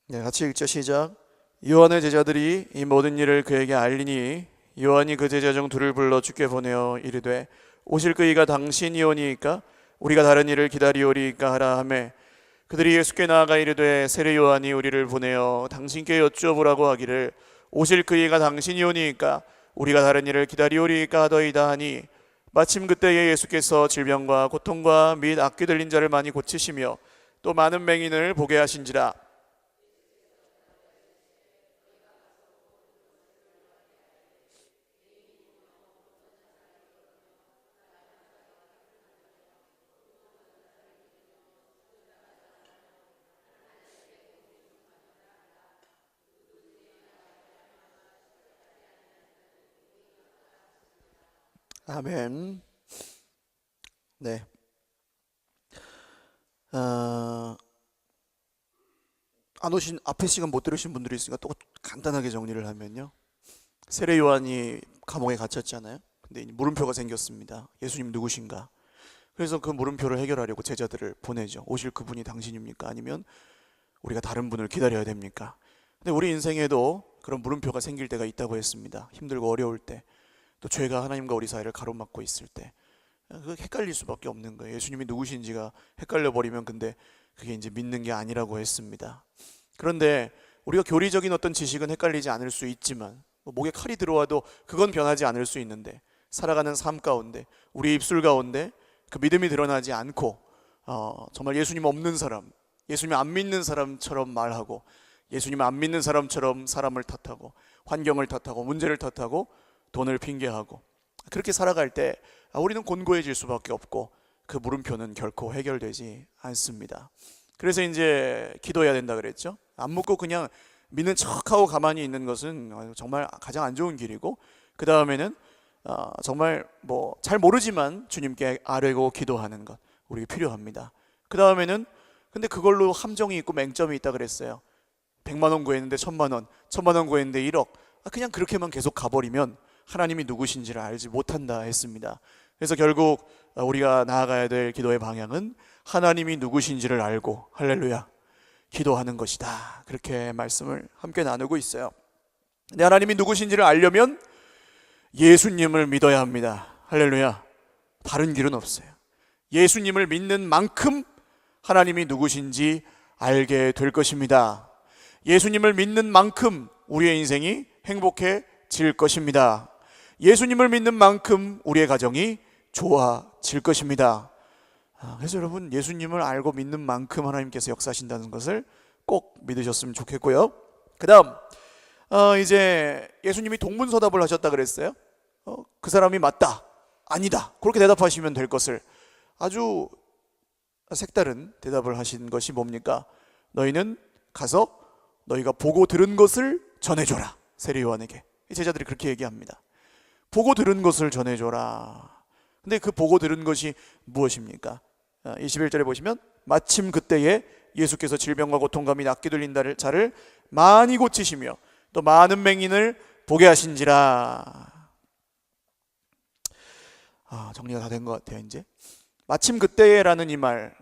네, 같이 읽죠. 시작. 요한의 제자들이 이 모든 일을 그에게 알리니 요한이 그 제자 중 둘을 불러 주께 보내어 이르되 오실 그이가 당신이오니이까 우리가 다른 일을 기다리오리이까 하라 하매 그들이 예수께 나아가 이르되 세례 요한이 우리를 보내어 당신께 여쭈어보라고 하기를 오실 그이가 당신이오니이까 우리가 다른 일을 기다리오리이까 하더이다 하니 마침 그때에 예수께서 질병과 고통과 및 악귀 들린 자를 많이 고치시며 또 많은 맹인을 보게 하신지라. 아멘. 네. 안 오신 앞에 시간 못 들으신 분들이 있으니까 또 간단하게 정리를 하면요. 세례 요한이 감옥에 갇혔잖아요. 근데 물음표가 생겼습니다. 예수님 누구신가? 그래서 그 물음표를 해결하려고 제자들을 보내죠. 오실 그분이 당신입니까? 아니면 우리가 다른 분을 기다려야 됩니까? 근데 우리 인생에도 그런 물음표가 생길 때가 있다고 했습니다. 힘들고 어려울 때, 또 죄가 하나님과 우리 사이를 가로막고 있을 때, 그 헷갈릴 수밖에 없는 거예요. 예수님이 누구신지가 헷갈려 버리면 근데 그게 이제 믿는 게 아니라고 했습니다. 그런데 우리가 교리적인 어떤 지식은 헷갈리지 않을 수 있지만 목에 칼이 들어와도 그건 변하지 않을 수 있는데 살아가는 삶 가운데 우리 입술 가운데 그 믿음이 드러나지 않고 정말 예수님 없는 사람, 예수님 안 믿는 사람처럼 말하고 예수님 안 믿는 사람처럼 사람을 탓하고 환경을 탓하고 문제를 탓하고 돈을 핑계하고 그렇게 살아갈 때 우리는 곤고해질 수밖에 없고 그 물음표는 결코 해결되지 않습니다. 그래서 이제 기도해야 된다 그랬죠. 안 묻고 그냥 믿는 척하고 가만히 있는 것은 정말 가장 안 좋은 길이고, 그 다음에는 정말 뭐 잘 모르지만 주님께 아뢰고 기도하는 것 우리가 필요합니다. 그 다음에는 근데 그걸로 함정이 있고 맹점이 있다 그랬어요. 100만 원 구했는데 1000만 원, 1000만 원 구했는데 1억. 그냥 그렇게만 계속 가버리면 하나님이 누구신지를 알지 못한다 했습니다. 그래서 결국 우리가 나아가야 될 기도의 방향은 하나님이 누구신지를 알고 할렐루야 기도하는 것이다. 그렇게 말씀을 함께 나누고 있어요. 근데 하나님이 누구신지를 알려면 예수님을 믿어야 합니다. 할렐루야. 다른 길은 없어요. 예수님을 믿는 만큼 하나님이 누구신지 알게 될 것입니다. 예수님을 믿는 만큼 우리의 인생이 행복해질 것입니다. 예수님을 믿는 만큼 우리의 가정이 좋아질 것입니다. 그래서 여러분 예수님을 알고 믿는 만큼 하나님께서 역사하신다는 것을 꼭 믿으셨으면 좋겠고요. 그 다음 이제 예수님이 동문서답을 하셨다 그랬어요. 그 사람이 맞다 아니다 그렇게 대답하시면 될 것을 아주 색다른 대답을 하신 것이 뭡니까? 너희는 가서 너희가 보고 들은 것을 전해줘라. 세례 요한에게 제자들이 그렇게 얘기합니다. 보고 들은 것을 전해줘라. 근데 그 보고 들은 것이 무엇입니까? 21절에 보시면 마침 그때에 예수께서 질병과 고통과 및 악귀 들린 자를 많이 고치시며 또 많은 맹인을 보게 하신지라. 정리가 다 된 것 같아요. 이제 마침 그때에라는 이 말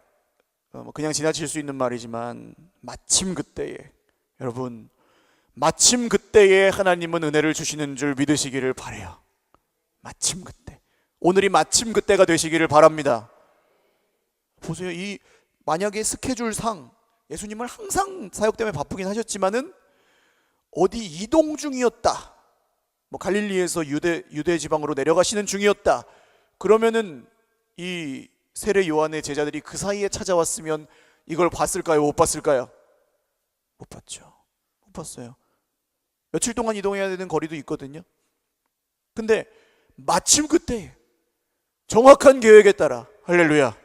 그냥 지나칠 수 있는 말이지만 마침 그때에, 여러분 마침 그때에 하나님은 은혜를 주시는 줄 믿으시기를 바라요. 마침 그때, 오늘이 마침 그때가 되시기를 바랍니다. 보세요. 이 만약에 스케줄상 예수님을 항상 사역 때문에 바쁘긴 하셨지만은 어디 이동 중이었다, 뭐 갈릴리에서 유대 지방으로 내려가시는 중이었다, 그러면은 이 세례 요한의 제자들이 그 사이에 찾아왔으면 이걸 봤을까요? 못 봤을까요? 못 봤죠. 못 봤어요. 며칠 동안 이동해야 되는 거리도 있거든요. 근데 마침 그때 정확한 계획에 따라 할렐루야.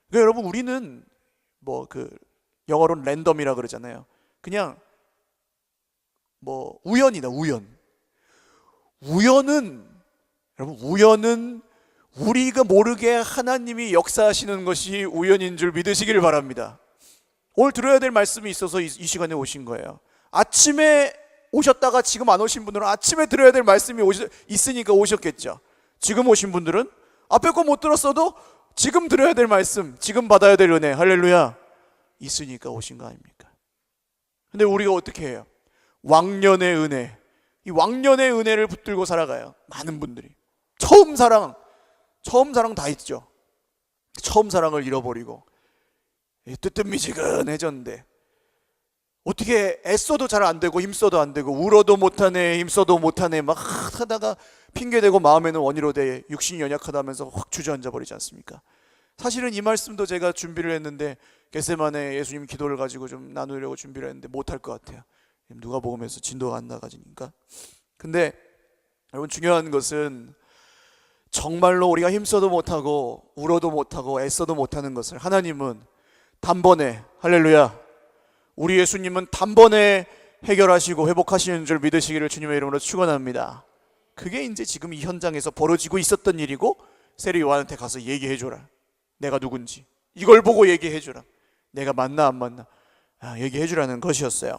그러니까 여러분 우리는 뭐 그 영어로는 랜덤이라 그러잖아요. 그냥 뭐 우연이다. 우연은 여러분 우연은 우리가 모르게 하나님이 역사하시는 것이 우연인 줄 믿으시기를 바랍니다. 오늘 들어야 될 말씀이 있어서 이 시간에 오신 거예요. 아침에 오셨다가 지금 안 오신 분들은 아침에 들어야 될 말씀이 있으니까 오셨겠죠. 지금 오신 분들은 앞에 거 못 들었어도 지금 들어야 될 말씀, 지금 받아야 될 은혜 할렐루야 있으니까 오신 거 아닙니까? 근데 우리가 어떻게 해요? 왕년의 은혜, 이 왕년의 은혜를 붙들고 살아가요. 많은 분들이 처음 사랑 다 있죠. 처음 사랑을 잃어버리고 뜨뜻미지근해졌는데 어떻게 애써도 잘 안 되고 힘써도 안 되고 울어도 못하네 힘써도 못하네 막 하다가 핑계대고 마음에는 원이로돼 육신이 연약하다면서 확 주저앉아 버리지 않습니까? 사실은 이 말씀도 제가 준비를 했는데 겟세마네 예수님 기도를 가지고 좀 나누려고 준비를 했는데 못할 것 같아요. 누가복음에서 진도가 안 나가지니까. 근데 여러분 중요한 것은 정말로 우리가 힘써도 못하고 울어도 못하고 애써도 못하는 것을 하나님은 단번에, 할렐루야, 우리 예수님은 단번에 해결하시고 회복하시는 줄 믿으시기를 주님의 이름으로 축원합니다. 그게 이제 지금 이 현장에서 벌어지고 있었던 일이고 세례 요한한테 가서 얘기해줘라. 내가 누군지 이걸 보고 얘기해줘라. 내가 맞나 안 맞나 얘기해주라는 것이었어요.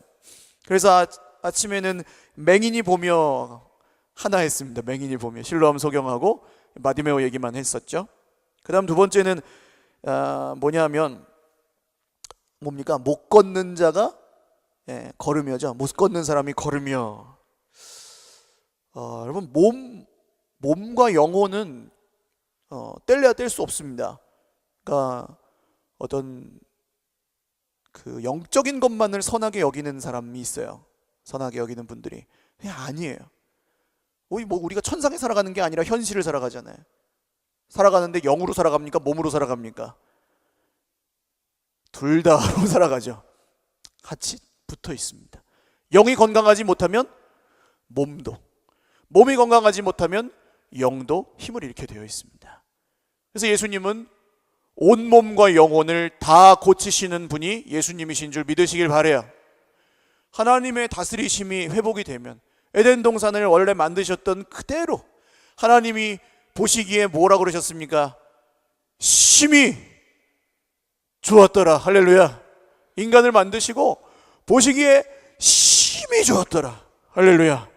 그래서 아침에는 맹인이 보며 하나 했습니다. 맹인이 보며 실로암 소경하고 마디메오 얘기만 했었죠. 그 다음 두 번째는 뭐냐면 뭡니까? 못 걷는 자가 걸으며죠. 못 걷는 사람이 걸으며. 여러분 몸과 영혼은 뗄래야 뗄 수 없습니다. 그러니까 어떤 그 영적인 것만을 선하게 여기는 사람이 있어요. 선하게 여기는 분들이 그냥 아니에요. 우리가 천상에 살아가는 게 아니라 현실을 살아가잖아요. 살아가는데 영으로 살아갑니까? 몸으로 살아갑니까? 둘 다로 살아가죠. 같이 붙어 있습니다. 영이 건강하지 못하면 몸이 건강하지 못하면 영도 힘을 잃게 되어 있습니다. 그래서 예수님은 온몸과 영혼을 다 고치시는 분이 예수님이신 줄 믿으시길 바라요. 하나님의 다스리심이 회복이 되면 에덴 동산을 원래 만드셨던 그대로 하나님이 보시기에 뭐라고 그러셨습니까? 심히 좋았더라. 할렐루야. 인간을 만드시고 보시기에 심히 좋았더라. 할렐루야.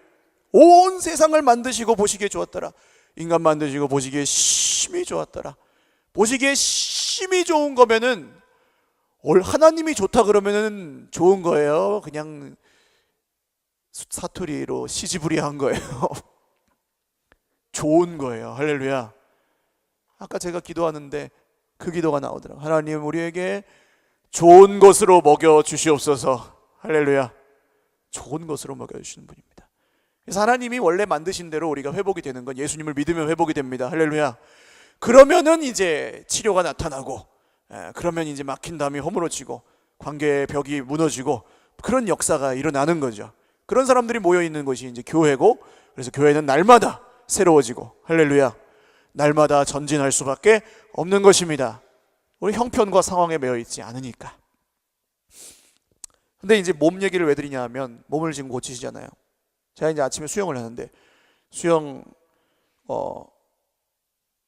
온 세상을 만드시고 보시기에 좋았더라. 인간 만드시고 보시기에 심히 좋았더라. 보시기에 심히 좋은 거면은 하나님이 좋다 그러면은 좋은 거예요. 그냥 사투리로 시지부리한 거예요. 좋은 거예요. 할렐루야. 아까 제가 기도하는데 그 기도가 나오더라고요. 하나님 우리에게 좋은 것으로 먹여 주시옵소서. 할렐루야. 좋은 것으로 먹여 주시는 분입니다. 그래서 하나님이 원래 만드신 대로 우리가 회복이 되는 건 예수님을 믿으면 회복이 됩니다. 할렐루야. 그러면은 이제 치료가 나타나고 그러면 이제 막힌 담이 허물어지고 관계의 벽이 무너지고 그런 역사가 일어나는 거죠. 그런 사람들이 모여있는 것이 이제 교회고, 그래서 교회는 날마다 새로워지고 할렐루야, 날마다 전진할 수밖에 없는 것입니다. 우리 형편과 상황에 매여 있지 않으니까. 근데 이제 몸 얘기를 왜 드리냐 하면 몸을 지금 고치시잖아요. 제가 이제 아침에 수영을 하는데 수영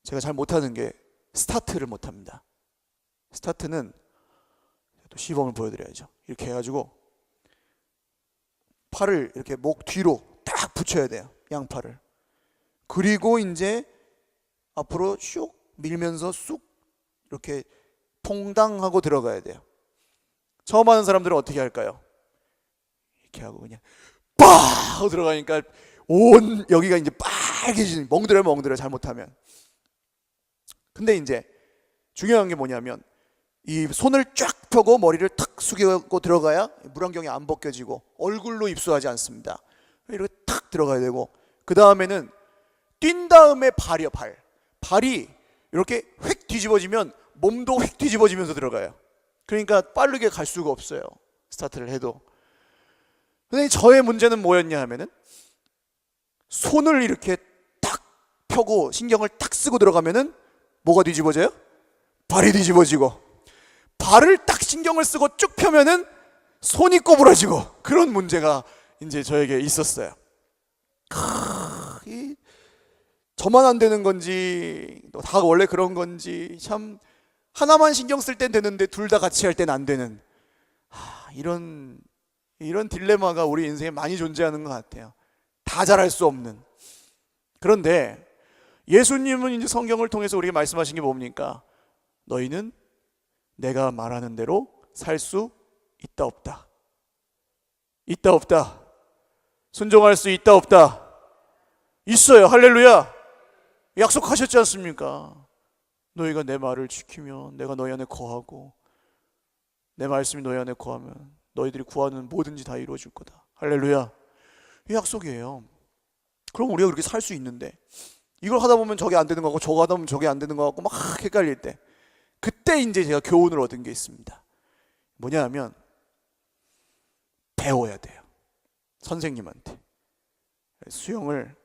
제가 잘 못하는 게 스타트를 못합니다. 스타트는 또 시범을 보여드려야죠. 이렇게 해가지고 팔을 이렇게 목 뒤로 딱 붙여야 돼요. 양팔을. 그리고 이제 앞으로 슉 밀면서 쑥 이렇게 퐁당하고 들어가야 돼요. 처음 하는 사람들은 어떻게 할까요? 이렇게 하고 그냥 빠 하고 들어가니까 온 여기가 이제 빨개지는, 멍들어요 잘못하면. 근데 이제 중요한 게 뭐냐면 이 손을 쫙 펴고 머리를 탁 숙이고 들어가야 물안경이 안 벗겨지고 얼굴로 입수하지 않습니다. 이렇게 탁 들어가야 되고, 그 다음에는 뛴 다음에 발이요. 발이 이렇게 휙 뒤집어지면 몸도 휙 뒤집어지면서 들어가요. 그러니까 빠르게 갈 수가 없어요, 스타트를 해도. 근데 저의 문제는 뭐였냐 하면은 손을 이렇게 딱 펴고 신경을 딱 쓰고 들어가면은 뭐가 뒤집어져요? 발이 뒤집어지고, 발을 딱 신경을 쓰고 쭉 펴면은 손이 꼬부라지고, 그런 문제가 이제 저에게 있었어요. 저만 안 되는 건지 다 원래 그런 건지, 참 하나만 신경 쓸 땐 되는데 둘 다 같이 할 땐 안 되는 이런 딜레마가 우리 인생에 많이 존재하는 것 같아요. 다 잘할 수 없는. 그런데 예수님은 이제 성경을 통해서 우리에게 말씀하신 게 뭡니까? 너희는 내가 말하는 대로 살 수 있다 없다. 있다 없다? 순종할 수 있다 없다? 있어요. 할렐루야. 약속하셨지 않습니까? 너희가 내 말을 지키면 내가 너희 안에 거하고 내 말씀이 너희 안에 거하면 너희들이 구하는 뭐든지 다 이루어질 거다. 할렐루야. 이 약속이에요. 그럼 우리가 그렇게 살 수 있는데 이걸 하다 보면 저게 안 되는 거 같고 저거 하다 보면 저게 안 되는 거 같고 막 헷갈릴 때 그때 이제 제가 교훈을 얻은 게 있습니다. 뭐냐 하면 배워야 돼요. 선생님한테. 수영을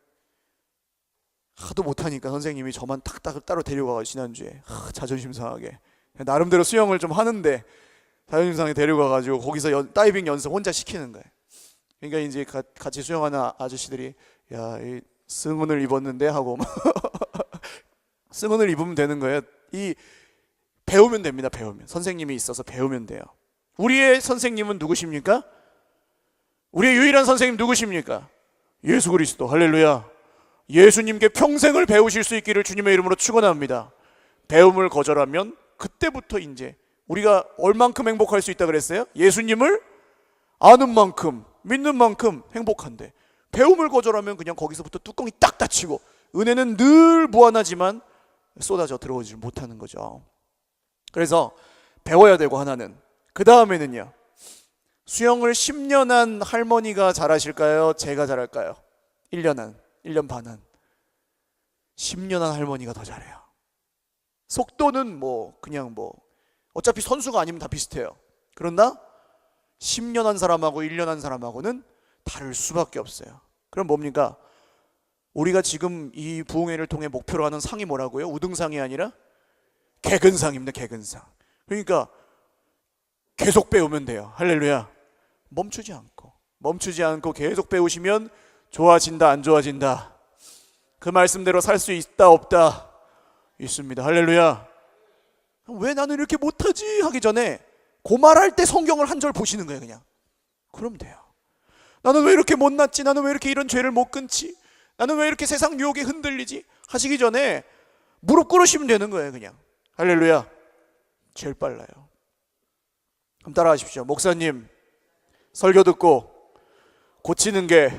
하도 못하니까 선생님이 저만 탁탁 따로 데려가서 지난주에 자존심 상하게 나름대로 수영을 좀 하는데 자존심 상하게 데려가가지고 거기서 다이빙 연습 혼자 시키는 거예요. 그러니까 이제 같이 수영하는 아저씨들이 야, 이 승훈을 입었는데 하고 승훈을 입으면 되는 거예요. 이 배우면 됩니다. 배우면 선생님이 있어서 배우면 돼요. 우리의 선생님은 누구십니까? 우리의 유일한 선생님 누구십니까? 예수 그리스도. 할렐루야. 예수님께 평생을 배우실 수 있기를 주님의 이름으로 축원합니다. 배움을 거절하면 그때부터 이제 우리가 얼만큼 행복할 수 있다 그랬어요? 예수님을 아는 만큼 믿는 만큼 행복한데 배움을 거절하면 그냥 거기서부터 뚜껑이 딱 닫히고 은혜는 늘 무한하지만 쏟아져 들어오지 못하는 거죠. 그래서 배워야 되고 하나는 그 다음에는요, 수영을 10년 한 할머니가 잘하실까요? 제가 잘할까요? 1년 반 한 10년 한 할머니가 더 잘해요. 속도는 그냥 어차피 선수가 아니면 다 비슷해요. 그러나 10년 한 사람하고 1년 한 사람하고는 다를 수밖에 없어요. 그럼 뭡니까? 우리가 지금 이 부흥회를 통해 목표로 하는 상이 뭐라고요? 우등상이 아니라 개근상입니다. 개근상. 그러니까 계속 배우면 돼요. 할렐루야. 멈추지 않고 계속 배우시면 좋아진다 안 좋아진다? 그 말씀대로 살 수 있다 없다? 있습니다. 할렐루야. 왜 나는 이렇게 못하지? 하기 전에 그 말할 때 성경을 한 절 보시는 거예요. 그냥 그럼 돼요. 나는 왜 이렇게 못났지? 나는 왜 이렇게 이런 죄를 못 끊지? 나는 왜 이렇게 세상 유혹에 흔들리지? 하시기 전에 무릎 꿇으시면 되는 거예요. 그냥 할렐루야. 제일 빨라요. 그럼 따라 하십시오. 목사님, 설교 듣고 고치는 게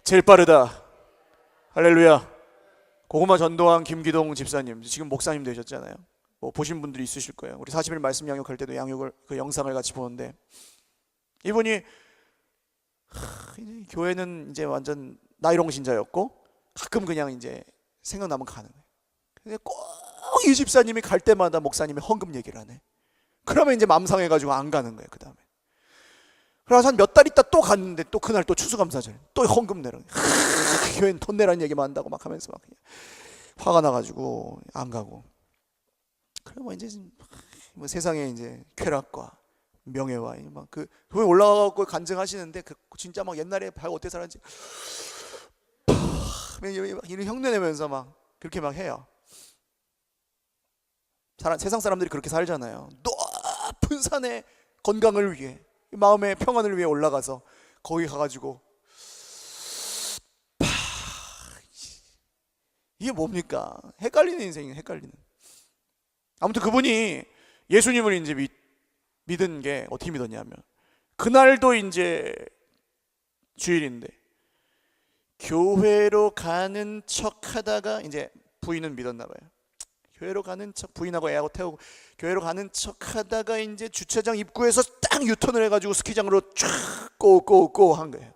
제일 빠르다. 할렐루야. 고구마 전도왕 김기동 집사님, 지금 목사님 되셨잖아요. 보신 분들이 있으실 거예요. 우리 40일 말씀 양육할 때도 그 영상을 같이 보는데 이분이 교회는 이제 완전 나이롱 신자였고 가끔 그냥 이제 생각나면 가는 거예요. 근데 꼭 이 집사님이 갈 때마다 목사님이 헌금 얘기를 하네. 그러면 이제 맘 상해가지고 안 가는 거예요. 그 다음에. 그래서 한 몇 달 있다 또 갔는데 또 그날 또 추수감사절 또 헌금 내라. 교회는 돈 내라는 얘기만 한다고 막 하면서 막 그냥 화가 나가지고 안 가고. 그럼 이제 세상에 이제 쾌락과 명예와 막 그 교회 올라가고 간증하시는데 진짜 막 옛날에 발 어떻게 살았는지 이런 흉내 내면서 막 그렇게 막 해요. 세상 사람들이 그렇게 살잖아요. 높은 산에 건강을 위해 마음의 평안을 위해 올라가서 거기 가가지고 이게 뭡니까? 헷갈리는 인생이에요. 헷갈리는. 아무튼 그분이 예수님을 이제 믿은 게 어떻게 믿었냐면 그날도 이제 주일인데 교회로 가는 척 하다가 이제 부인은 믿었나 봐요. 교회로 가는 척, 부인하고 애하고 태우고 교회로 가는 척 하다가 이제 주차장 입구에서 딱 유턴을 해가지고 스키장으로 쫙 꼬꼬꼬 한 거예요.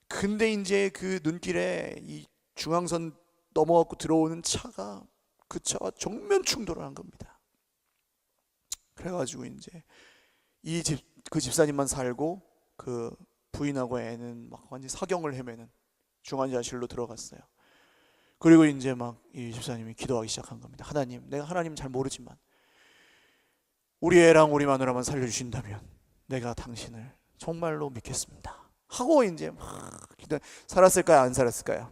근데 이제 그 눈길에 이 중앙선 넘어갖고 들어오는 차가 그 차와 정면 충돌을 한 겁니다. 그래가지고 이제 그 집사님만 살고 그 부인하고 애는 막 완전 사경을 헤매는 중환자실로 들어갔어요. 그리고 이제 막 이 집사님이 기도하기 시작한 겁니다. 하나님, 내가 하나님 잘 모르지만 우리 애랑 우리 마누라만 살려주신다면 내가 당신을 정말로 믿겠습니다. 하고 이제 막 기도. 살았을까요? 안 살았을까요?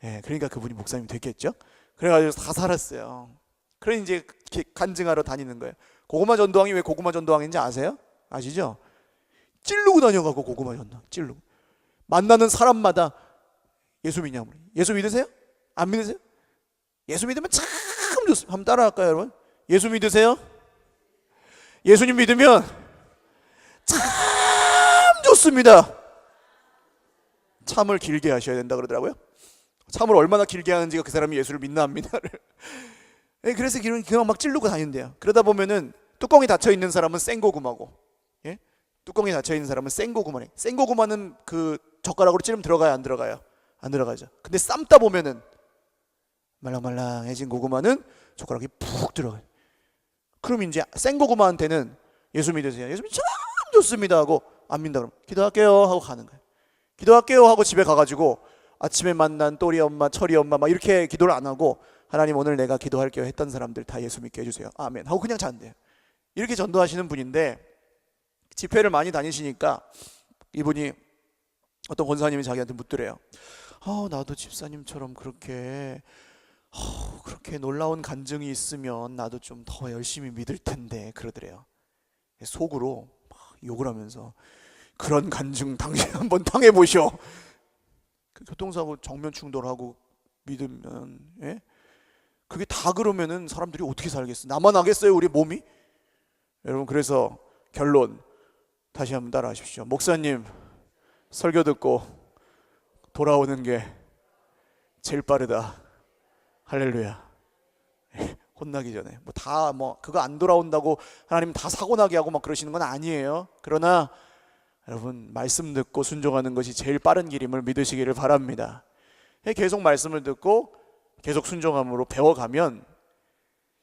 예, 그러니까 그분이 목사님이 됐겠죠. 그래가지고 다 살았어요. 그래 이제 간증하러 다니는 거예요. 고구마 전도왕이 왜 고구마 전도왕인지 아세요? 아시죠? 찌르고 다녀가고 고구마 전도왕 찌르고 만나는 사람마다 예수 믿냐고. 예수 믿으세요? 안 믿으세요? 예수 믿으면 참 좋습니다. 한번 따라할까요, 여러분? 예수 믿으세요? 예수님 믿으면 참 좋습니다. 참을 길게 하셔야 된다 그러더라고요. 참을 얼마나 길게 하는지가 그 사람이 예수를 믿나 안 믿나를. 그래서 그냥 막 찌르고 다닌대요. 그러다 보면은 뚜껑이 닫혀 있는 사람은 생고구마고, 예? 뚜껑이 닫혀 있는 사람은 생고구마네. 생고구마는 그 젓가락으로 찌르면 들어가요, 안 들어가요? 안 들어가죠. 근데 삶다 보면은 말랑말랑해진 고구마는 젓가락이 푹 들어가요. 그럼 이제 생고구마한테는 예수 믿으세요. 예수 믿으면 참 좋습니다 하고, 안 믿는다 그러면 기도할게요 하고 가는 거예요. 기도할게요 하고 집에 가가지고 아침에 만난 또리 엄마, 철이 엄마 막 이렇게 기도를 안 하고, 하나님 오늘 내가 기도할게요 했던 사람들 다 예수 믿게 해주세요, 아멘 하고 그냥 잔대요. 이렇게 전도하시는 분인데, 집회를 많이 다니시니까 이분이, 어떤 권사님이 자기한테 묻더래요. 나도 집사님처럼 그렇게 놀라운 간증이 있으면 나도 좀 더 열심히 믿을 텐데 그러더래요. 속으로 막 욕을 하면서, 그런 간증 당신 한번 당해보셔. 교통사고 정면 충돌하고 믿으면, 예? 그게 다 그러면은 사람들이 어떻게 살겠어? 나만 하겠어요 우리 몸이? 여러분, 그래서 결론 다시 한번 따라 하십시오. 목사님 설교 듣고 돌아오는 게 제일 빠르다. 할렐루야. 혼나기 전에 그거 안 돌아온다고 하나님 다 사고나게 하고 막 그러시는 건 아니에요. 그러나 여러분, 말씀 듣고 순종하는 것이 제일 빠른 길임을 믿으시기를 바랍니다. 계속 말씀을 듣고 계속 순종함으로 배워가면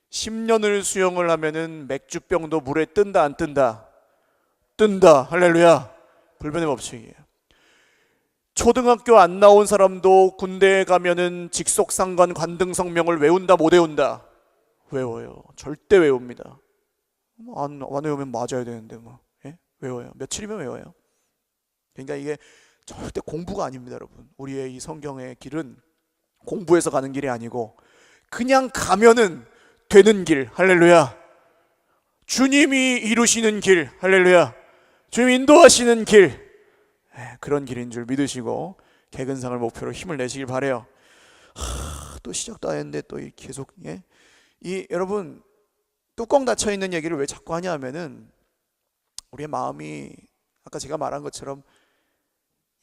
10년을 수영을 하면은 맥주병도 물에 뜬다 안 뜬다? 뜬다. 할렐루야. 불변의 법칙이에요. 초등학교 안 나온 사람도 군대에 가면은 직속상관 관등성명을 외운다 못 외운다? 외워요. 절대 외웁니다. 안 외우면 맞아야 되는데 예? 외워요. 며칠이면 외워요. 그러니까 이게 절대 공부가 아닙니다, 여러분. 우리의 이 성경의 길은 공부해서 가는 길이 아니고 그냥 가면은 되는 길. 할렐루야. 주님이 이루시는 길. 할렐루야. 주님 인도하시는 길. 그런 길인 줄 믿으시고 개근상을 목표로 힘을 내시길 바래요. 또 시작도 안 했는데 또 계속, 예? 여러분, 뚜껑 닫혀 있는 얘기를 왜 자꾸 하냐 하면은, 우리의 마음이 아까 제가 말한 것처럼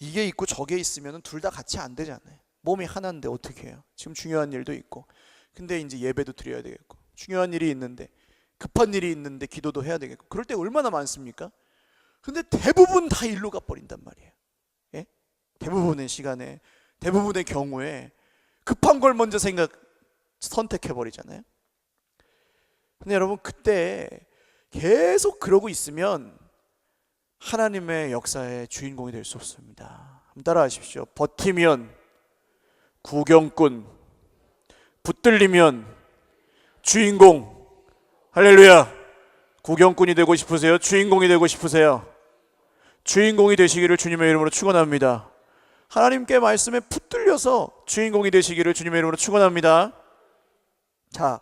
이게 있고 저게 있으면 둘 다 같이 안 되잖아요. 몸이 하나인데 어떻게 해요? 지금 중요한 일도 있고, 근데 이제 예배도 드려야 되겠고, 중요한 일이 있는데, 급한 일이 있는데 기도도 해야 되겠고, 그럴 때 얼마나 많습니까? 근데 대부분 다 일로 가버린단 말이에요. 예? 대부분의 시간에, 대부분의 경우에 급한 걸 먼저 선택해버리잖아요. 근데 여러분, 그때 계속 그러고 있으면 하나님의 역사의 주인공이 될 수 없습니다. 한번 따라 하십시오. 버티면 구경꾼, 붙들리면 주인공. 할렐루야. 구경꾼이 되고 싶으세요? 주인공이 되고 싶으세요? 주인공이 되시기를 주님의 이름으로 축원합니다. 하나님께 말씀에 붙들려서 주인공이 되시기를 주님의 이름으로 축원합니다. 자,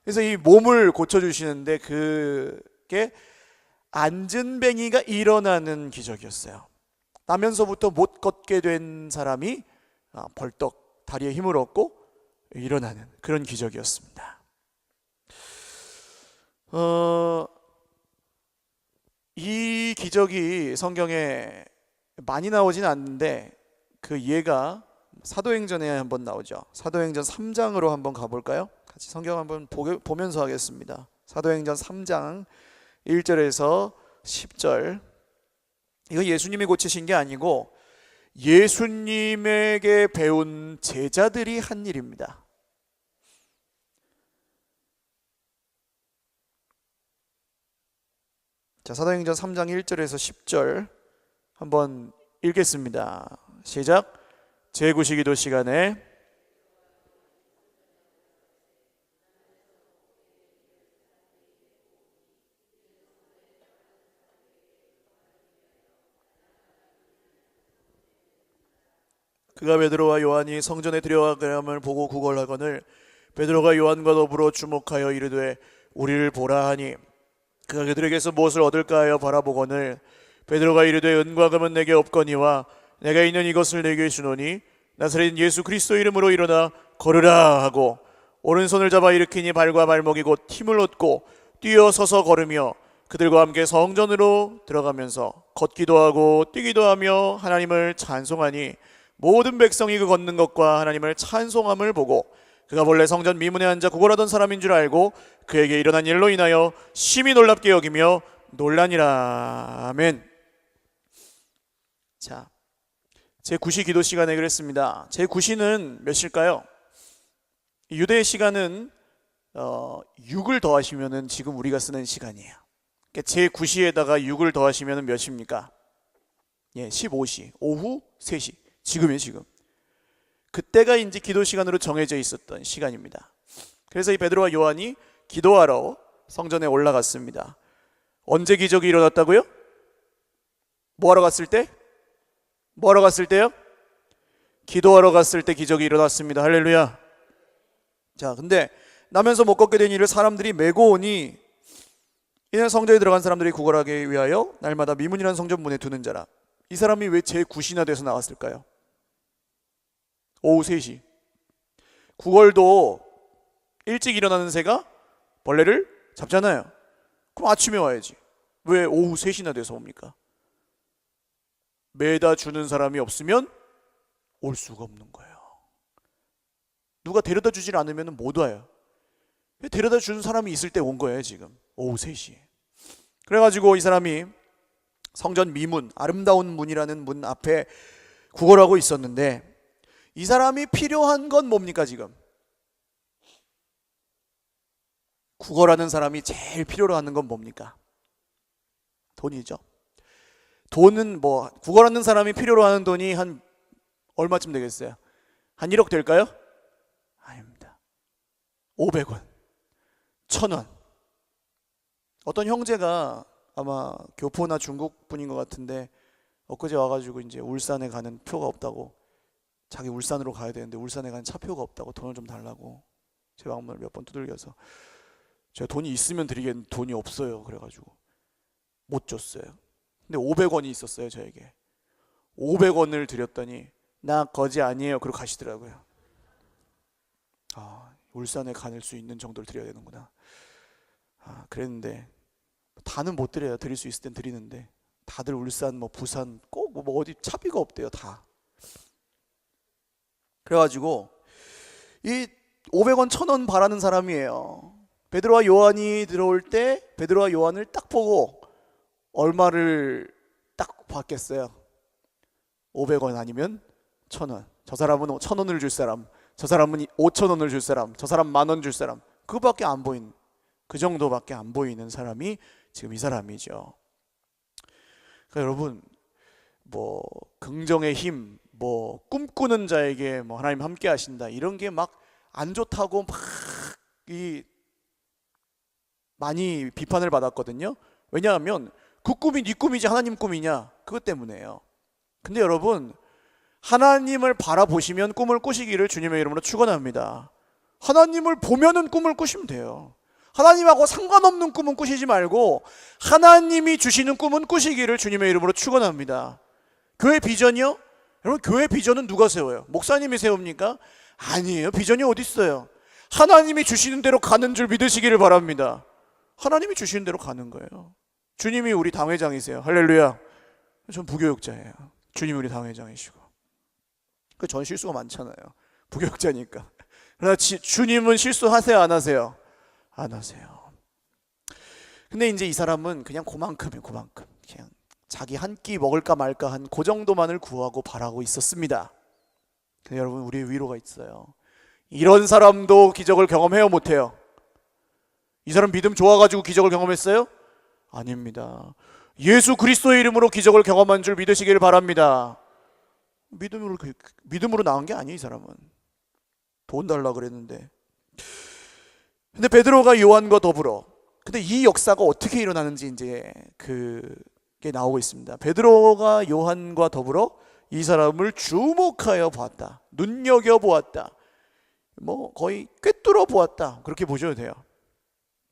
그래서 이 몸을 고쳐주시는데 그게 안진뱅이가 일어나는 기적이었어요. 나면서부터 못 걷게 된 사람이 벌떡 다리에 힘을 얻고 일어나는 그런 기적이었습니다. 이 기적이 성경에 많이 나오진 않는데 그 이해가 사도행전에 한번 나오죠. 사도행전 3장으로 한번 가볼까요? 같이 성경 한번 보면서 하겠습니다. 사도행전 3장 1절에서 10절. 이거 예수님이 고치신 게 아니고 예수님에게 배운 제자들이 한 일입니다. 자, 사도행전 3장 1절에서 10절 한번 읽겠습니다. 시작. 제9시 기도 시간에 그가 베드로와 요한이 성전에 들여가감을 보고 구걸하거늘 베드로가 요한과 더불어 주목하여 이르되 우리를 보라 하니 그가 그들에게서 무엇을 얻을까 하여 바라보거늘 베드로가 이르되 은과 금은 내게 없거니와 내가 있는 이것을 내게 주노니 나사렛 예수 그리스도 이름으로 일어나 걸으라 하고 오른손을 잡아 일으키니 발과 발목이 곧 힘을 얻고 뛰어서서 걸으며 그들과 함께 성전으로 들어가면서 걷기도 하고 뛰기도 하며 하나님을 찬송하니 모든 백성이 그 걷는 것과 하나님을 찬송함을 보고 그가 본래 성전 미문에 앉아 구걸하던 사람인 줄 알고 그에게 일어난 일로 인하여 심히 놀랍게 여기며 놀라니라. 아멘. 자, 제9시 기도 시간에 그랬습니다. 제9시는 몇일까요? 유대의 시간은 6을 더하시면은 지금 우리가 쓰는 시간이에요. 그러니까 제9시에다가 6을 더하시면은 몇입니까? 예, 15시. 오후 3시. 지금이에요, 지금. 그때가 이제 기도 시간으로 정해져 있었던 시간입니다. 그래서 이 베드로와 요한이 기도하러 성전에 올라갔습니다. 언제 기적이 일어났다고요? 뭐하러 갔을 때? 뭐하러 갔을 때요? 기도하러 갔을 때 기적이 일어났습니다. 할렐루야. 자, 근데 나면서 못 걷게 된 이를 사람들이 메고 오니 이는 성전에 들어간 사람들이 구걸하기 위하여 날마다 미문이라는 성전 문에 두는 자라. 이 사람이 왜 제9시나 돼서 나왔을까요? 오후 3시. 구걸도 일찍 일어나는 새가 벌레를 잡잖아요. 그럼 아침에 와야지. 왜 오후 3시나 돼서 옵니까? 매다 주는 사람이 없으면 올 수가 없는 거예요. 누가 데려다 주질 않으면 못 와요. 데려다 주는 사람이 있을 때 온 거예요, 지금. 오후 3시. 그래가지고 이 사람이 성전 미문, 아름다운 문이라는 문 앞에 구걸하고 있었는데 이 사람이 필요한 건 뭡니까, 지금? 구걸하는 사람이 제일 필요로 하는 건 뭡니까? 돈이죠. 돈은 뭐, 구걸하는 사람이 필요로 하는 돈이 한 얼마쯤 되겠어요? 한 1억 될까요? 아닙니다. 500원, 1000원. 어떤 형제가 아마 교포나 중국 분인 것 같은데 엊그제 와가지고 이제 울산에 가는 표가 없다고, 자기 울산으로 가야 되는데 울산에 가는 차표가 없다고 돈을 좀 달라고 제 방문을 몇 번 두들겨서 제가 돈이 있으면 드리겠는데 돈이 없어요. 그래가지고 못 줬어요. 근데 500원이 있었어요, 저에게. 500원을 드렸더니 나 거지 아니에요. 그러고 가시더라고요. 아, 울산에 가낼 수 있는 정도를 드려야 되는구나. 아, 그랬는데 다는 못 드려요. 드릴 수 있을 땐 드리는데 다들 울산, 뭐 부산 꼭 뭐 어디 차비가 없대요, 다. 그래가지고 이 500원, 1000원 바라는 사람이에요. 베드로와 요한이 들어올 때 베드로와 요한을 딱 보고 얼마를 딱 받겠어요? 500원 아니면 1000원. 저 사람은 1000원을 줄 사람, 저 사람은 5000원을 줄 사람, 저 사람 10,000원 줄 사람. 그거밖에 안 보이는, 그 정도밖에 안 보이는 사람이 지금 이 사람이죠. 그러니까 여러분, 뭐 긍정의 힘, 뭐 꿈꾸는 자에게 뭐 하나님 함께 하신다, 이런 게 막 안 좋다고 막 많이 비판을 받았거든요. 왜냐하면 그 꿈이 네 꿈이지 하나님 꿈이냐, 그것 때문에요. 근데 여러분, 하나님을 바라보시면 꿈을 꾸시기를 주님의 이름으로 축원합니다. 하나님을 보면은 꿈을 꾸시면 돼요. 하나님하고 상관없는 꿈은 꾸시지 말고 하나님이 주시는 꿈은 꾸시기를 주님의 이름으로 축원합니다. 교회 비전이요? 여러분, 교회 비전은 누가 세워요? 목사님이 세웁니까? 아니에요. 비전이 어디 있어요? 하나님이 주시는 대로 가는 줄 믿으시기를 바랍니다. 하나님이 주시는 대로 가는 거예요. 주님이 우리 당회장이세요. 할렐루야. 전 부교육자예요. 주님이 우리 당회장이시고. 전 실수가 많잖아요. 부교육자니까. 그러나 주님은 실수하세요, 안 하세요? 안 하세요. 근데 이제 이 사람은 그냥 그만큼이에요. 그만큼. 그냥 자기 한 끼 먹을까 말까 한 그 정도만을 구하고 바라고 있었습니다. 근데 여러분, 우리의 위로가 있어요. 이런 사람도 기적을 경험해요, 못해요? 이 사람 믿음 좋아가지고 기적을 경험했어요? 아닙니다. 예수 그리스도의 이름으로 기적을 경험한 줄 믿으시길 바랍니다. 믿음으로 나온 게 아니에요. 이 사람은 돈 달라 그랬는데. 근데 베드로가 요한과 더불어, 근데 이 역사가 어떻게 일어나는지 이제 그게 나오고 있습니다. 베드로가 요한과 더불어 이 사람을 주목하여 보았다, 눈여겨 보았다, 뭐 거의 꿰뚫어 보았다, 그렇게 보셔도 돼요.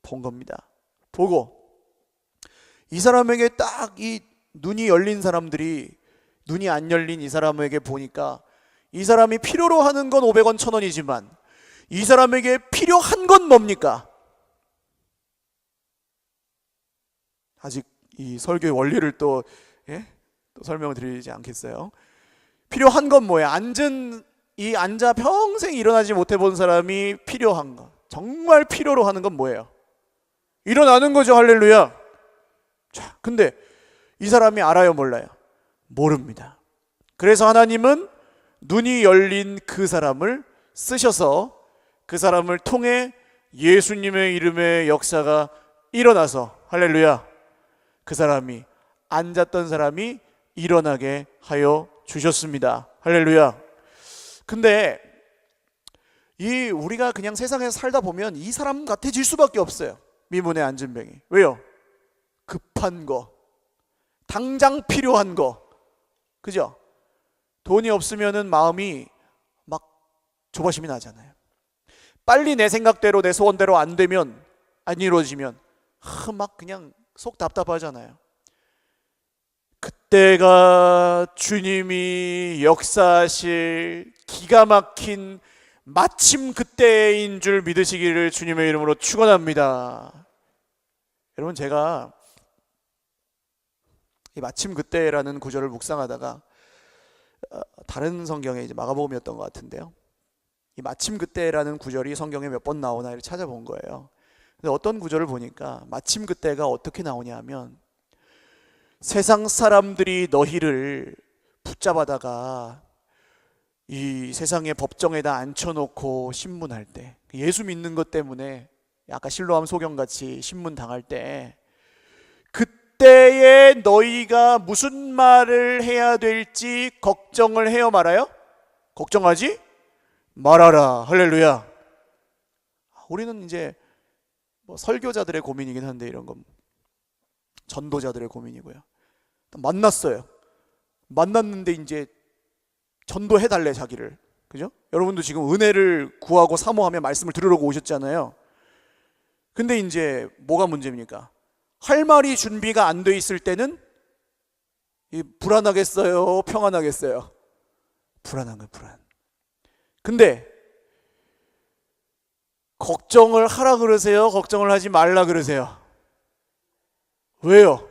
본 겁니다. 보고 이 사람에게 딱 이 눈이 열린 사람들이 눈이 안 열린 이 사람에게 보니까 이 사람이 필요로 하는 건 500원, 1000원이지만 이 사람에게 필요한 건 뭡니까? 아직 이 설교의 원리를 또 예? 또 설명을 드리지 않겠어요. 필요한 건 뭐예요? 앉아 평생 일어나지 못해 본 사람이 필요한 거, 정말 필요로 하는 건 뭐예요? 일어나는 거죠. 할렐루야. 자, 근데 이 사람이 알아요, 몰라요? 모릅니다. 그래서 하나님은 눈이 열린 그 사람을 쓰셔서 그 사람을 통해 예수님의 이름의 역사가 일어나서, 할렐루야, 그 사람이, 앉았던 사람이 일어나게 하여 주셨습니다. 할렐루야. 근데 우리가 그냥 세상에서 살다 보면 이 사람 같아질 수밖에 없어요. 미문에 앉은 병이. 왜요? 급한 거, 당장 필요한 거, 그죠? 돈이 없으면은 마음이 막 조바심이 나잖아요. 빨리 내 생각대로 내 소원대로 안 되면, 안 이루어지면 막 그냥 속 답답하잖아요. 그때가 주님이 역사하실 기가 막힌 마침 그때인 줄 믿으시기를 주님의 이름으로 축원합니다. 여러분, 제가 이 마침 그때라는 구절을 묵상하다가 다른 성경에 이제 마가복음이었던 것 같은데요, 이 마침 그때라는 구절이 성경에 몇 번 나오나 이렇게 찾아본 거예요. 근데 어떤 구절을 보니까 마침 그때가 어떻게 나오냐 하면, 세상 사람들이 너희를 붙잡아다가 이 세상의 법정에다 앉혀놓고 신문할 때, 예수 믿는 것 때문에 아까 실로암 소경같이 신문 당할 때, 그때에 너희가 무슨 말을 해야 될지 걱정을 해요, 말아요? 걱정하지 말아라. 할렐루야. 우리는 이제 설교자들의 고민이긴 한데, 이런 건 전도자들의 고민이고요. 만났어요. 만났는데 이제 전도해달래, 자기를. 그죠? 여러분도 지금 은혜를 구하고 사모하며 말씀을 들으려고 오셨잖아요. 근데 이제 뭐가 문제입니까? 할 말이 준비가 안 돼 있을 때는 불안하겠어요? 평안하겠어요? 불안한 거예요, 불안. 근데 걱정을 하라 그러세요? 걱정을 하지 말라 그러세요? 왜요?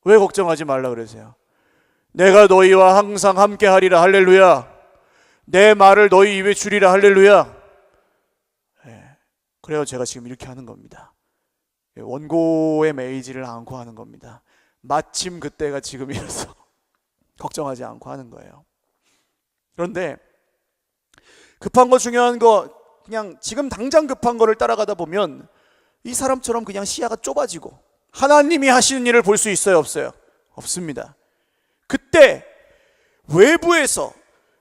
왜 걱정하지 말라 그러세요? 내가 너희와 항상 함께 하리라. 할렐루야. 내 말을 너희 입에 주리라. 할렐루야. 네. 그래요, 제가 지금 이렇게 하는 겁니다. 원고에 매이지를 않고 하는 겁니다. 마침 그때가 지금이라서 걱정하지 않고 하는 거예요. 그런데 급한 거, 중요한 거, 그냥 지금 당장 급한 거를 따라가다 보면 이 사람처럼 그냥 시야가 좁아지고 하나님이 하시는 일을 볼 수 있어요, 없어요? 없습니다. 그때 외부에서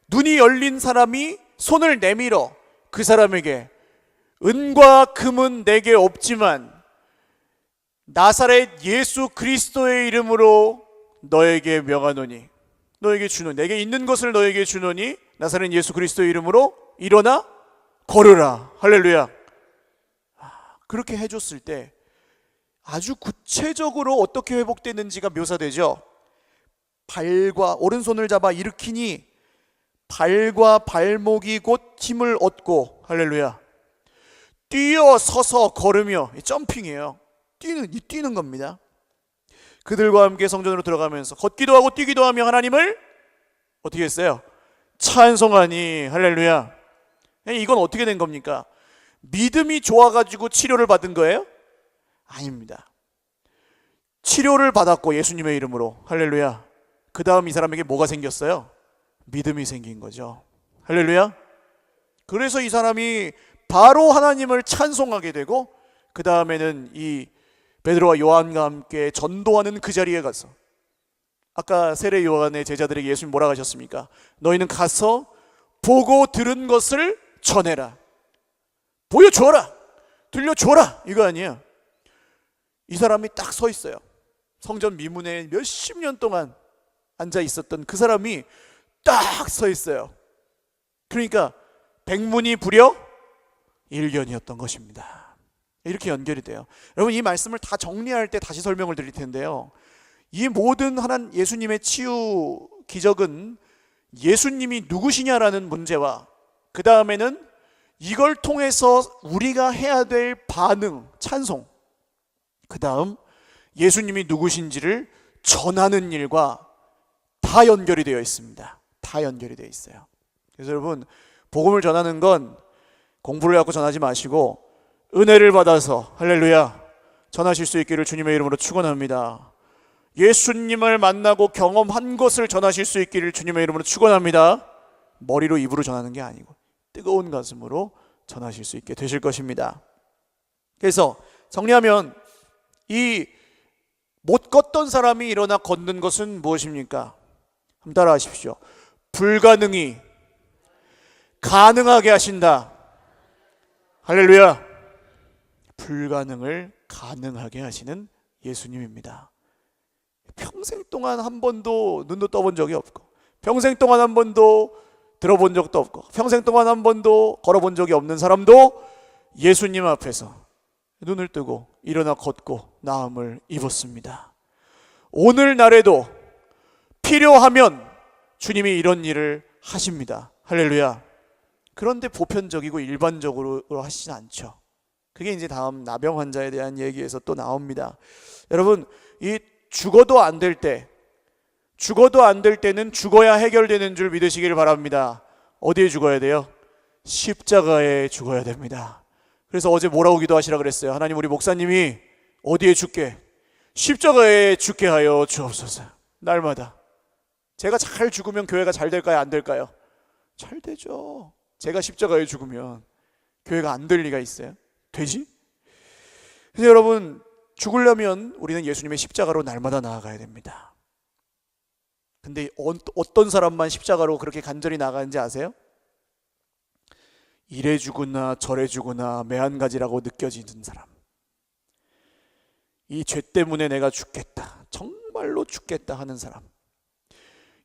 눈이 열린 사람이 손을 내밀어 그 사람에게, 은과 금은 내게 없지만 나사렛 예수 그리스도의 이름으로 너에게 명하노니, 너에게 주노니, 내게 있는 것을 너에게 주노니 나사렛 예수 그리스도의 이름으로 일어나 걸으라. 할렐루야. 그렇게 해줬을 때 아주 구체적으로 어떻게 회복되는지가 묘사되죠. 발과 오른손을 잡아 일으키니 발과 발목이 곧 힘을 얻고, 할렐루야, 뛰어 서서 걸으며, 점핑이에요. 뛰는 겁니다. 그들과 함께 성전으로 들어가면서 걷기도 하고 뛰기도 하며 하나님을 어떻게 했어요? 찬송하니. 할렐루야. 이건 어떻게 된 겁니까? 믿음이 좋아가지고 치료를 받은 거예요? 아닙니다. 치료를 받았고 예수님의 이름으로, 할렐루야, 그 다음 이 사람에게 뭐가 생겼어요? 믿음이 생긴 거죠. 할렐루야. 그래서 이 사람이 바로 하나님을 찬송하게 되고, 그 다음에는 이 베드로와 요한과 함께 전도하는 그 자리에 가서, 아까 세례 요한의 제자들에게 예수님 뭐라고 하셨습니까? 너희는 가서 보고 들은 것을 전해라. 보여줘라, 들려줘라, 이거 아니에요. 이 사람이 딱 서 있어요. 성전 미문에 몇십 년 동안 앉아 있었던 그 사람이 딱 서 있어요. 그러니까 백문이 불여 일견이었던 것입니다. 이렇게 연결이 돼요. 여러분, 이 말씀을 다 정리할 때 다시 설명을 드릴 텐데요, 이 모든 하나님 예수님의 치유 기적은 예수님이 누구시냐라는 문제와, 그 다음에는 이걸 통해서 우리가 해야 될 반응, 찬송, 그 다음 예수님이 누구신지를 전하는 일과 다 연결이 되어 있습니다. 다 연결이 되어 있어요. 그래서 여러분, 복음을 전하는 건 공부를 해갖고 전하지 마시고 은혜를 받아서 할렐루야 전하실 수 있기를 주님의 이름으로 축원합니다. 예수님을 만나고 경험한 것을 전하실 수 있기를 주님의 이름으로 축원합니다. 머리로 입으로 전하는 게 아니고 뜨거운 가슴으로 전하실 수 있게 되실 것입니다. 그래서 정리하면 이 못 걷던 사람이 일어나 걷는 것은 무엇입니까? 한번 따라 하십시오. 불가능이 가능하게 하신다. 할렐루야. 불가능을 가능하게 하시는 예수님입니다. 평생 동안 한 번도 눈도 떠본 적이 없고, 평생 동안 한 번도 들어본 적도 없고, 평생 동안 한 번도 걸어본 적이 없는 사람도 예수님 앞에서 눈을 뜨고 일어나 걷고 나음을 입었습니다. 오늘날에도 필요하면 주님이 이런 일을 하십니다. 할렐루야. 그런데 보편적이고 일반적으로 하시진 않죠. 그게 이제 다음 나병 환자에 대한 얘기에서 또 나옵니다. 여러분, 이 죽어도 안 될 때는 죽어야 해결되는 줄 믿으시길 바랍니다. 어디에 죽어야 돼요? 십자가에 죽어야 됩니다. 그래서 어제 뭐라고 기도하시라 그랬어요? 하나님, 우리 목사님이 어디에 죽게? 십자가에 죽게 하여 주옵소서. 날마다. 제가 잘 죽으면 교회가 잘 될까요? 안 될까요? 잘 되죠. 제가 십자가에 죽으면 교회가 안 될 리가 있어요? 되지? 그래서 여러분, 죽으려면 우리는 예수님의 십자가로 날마다 나아가야 됩니다. 근데 어떤 사람만 십자가로 그렇게 간절히 나가는지 아세요? 이래 죽으나 저래 죽으나 매한가지라고 느껴지는 사람. 이 죄 때문에 내가 죽겠다, 정말로 죽겠다 하는 사람.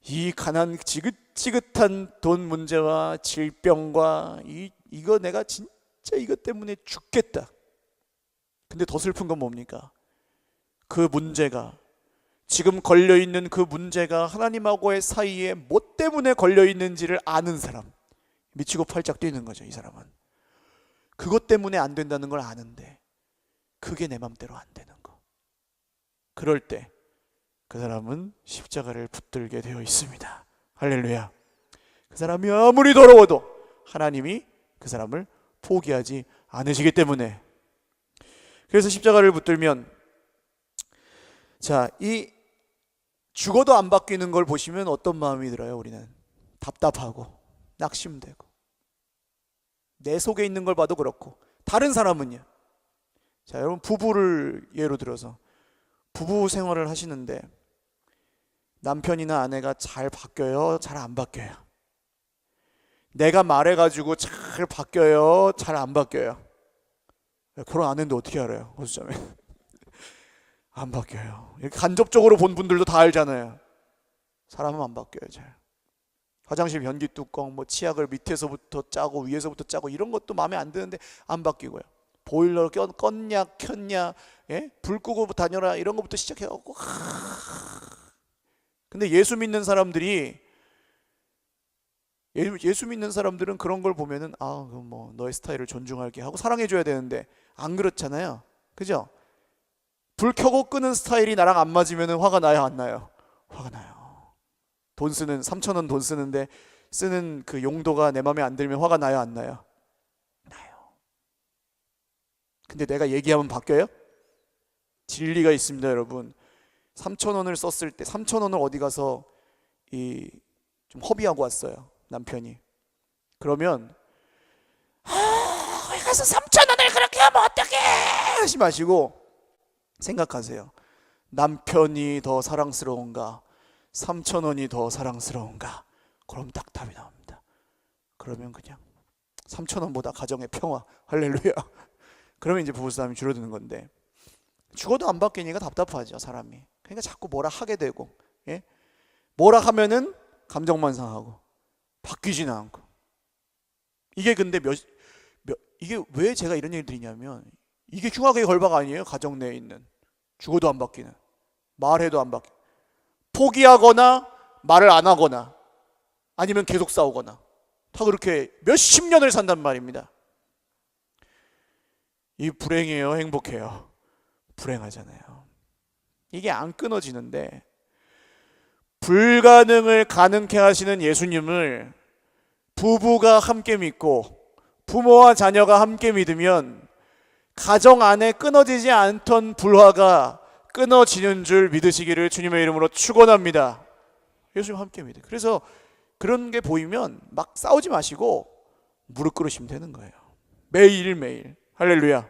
이 가난 지긋지긋한 돈 문제와 질병과 이거 내가 진짜 이것 때문에 죽겠다. 근데 더 슬픈 건 뭡니까? 그 문제가, 지금 걸려있는 그 문제가 하나님하고의 사이에 뭐 때문에 걸려있는지를 아는 사람. 미치고 팔짝 뛰는 거죠. 이 사람은 그것 때문에 안 된다는 걸 아는데 그게 내 맘대로 안 되는 거. 그럴 때 그 사람은 십자가를 붙들게 되어 있습니다. 할렐루야. 그 사람이 아무리 더러워도 하나님이 그 사람을 포기하지 않으시기 때문에. 그래서 십자가를 붙들면, 자, 이 죽어도 안 바뀌는 걸 보시면 어떤 마음이 들어요? 우리는 답답하고 낙심되고, 내 속에 있는 걸 봐도 그렇고. 다른 사람은요? 자, 여러분, 부부를 예로 들어서 부부 생활을 하시는데 남편이나 아내가 잘 바뀌어요? 잘 안 바뀌어요? 내가 말해가지고 잘 바뀌어요? 잘 안 바뀌어요? 결혼 안 했는데 어떻게 알아요? 어쩌면 안 바뀌어요. 이렇게 간접적으로 본 분들도 다 알잖아요. 사람은 안 바뀌어요. 잘. 화장실 변기 뚜껑, 뭐 치약을 밑에서부터 짜고 위에서부터 짜고 이런 것도 마음에 안 드는데 안 바뀌고요. 보일러 껐냐 켰냐, 예? 불 끄고 다녀라 이런 것부터 시작해갖고. 근데 예수 믿는 사람들은 그런 걸 보면은 그럼 뭐 너의 스타일을 존중할게 하고 사랑해줘야 되는데 안 그렇잖아요. 그죠? 불 켜고 끄는 스타일이 나랑 안 맞으면 화가 나요, 안 나요? 화가 나요. 돈 쓰는 3,000원 돈 쓰는데 쓰는 그 용도가 내 마음에 안 들면 화가 나요, 안 나요? 나요. 근데 내가 얘기하면 바뀌어요? 진리가 있습니다, 여러분. 3,000원을 썼을 때 3,000원을 어디 가서 좀 허비하고 왔어요, 남편이. 그러면 거기 가서 3,000원을 그렇게 하면 어떡해 하지 마시고 생각하세요. 남편이 더 사랑스러운가, 3,000원이 더 사랑스러운가? 그럼 딱 답이 나옵니다. 그러면 그냥 3,000원보다 가정의 평화, 할렐루야. 그러면 이제 부부싸움이 줄어드는 건데, 죽어도 안 바뀌니까 답답하죠, 사람이. 그러니까 자꾸 뭐라 하게 되고, 예? 뭐라 하면은 감정만 상하고 바뀌지는 않고. 이게 근데 이게 왜 제가 이런 얘기를 드리냐면, 이게 흉악의 결박 아니에요? 가정 내에 있는 죽어도 안 바뀌는, 말해도 안 바뀌는, 포기하거나 말을 안 하거나 아니면 계속 싸우거나, 다 그렇게 몇십 년을 산단 말입니다. 이 불행해요, 행복해요? 불행하잖아요. 이게 안 끊어지는데, 불가능을 가능케 하시는 예수님을 부부가 함께 믿고 부모와 자녀가 함께 믿으면 가정 안에 끊어지지 않던 불화가 끊어지는 줄 믿으시기를 주님의 이름으로 축원합니다. 예수님 함께 믿으세요. 그래서 그런 게 보이면 막 싸우지 마시고 무릎 꿇으시면 되는 거예요. 매일매일. 할렐루야.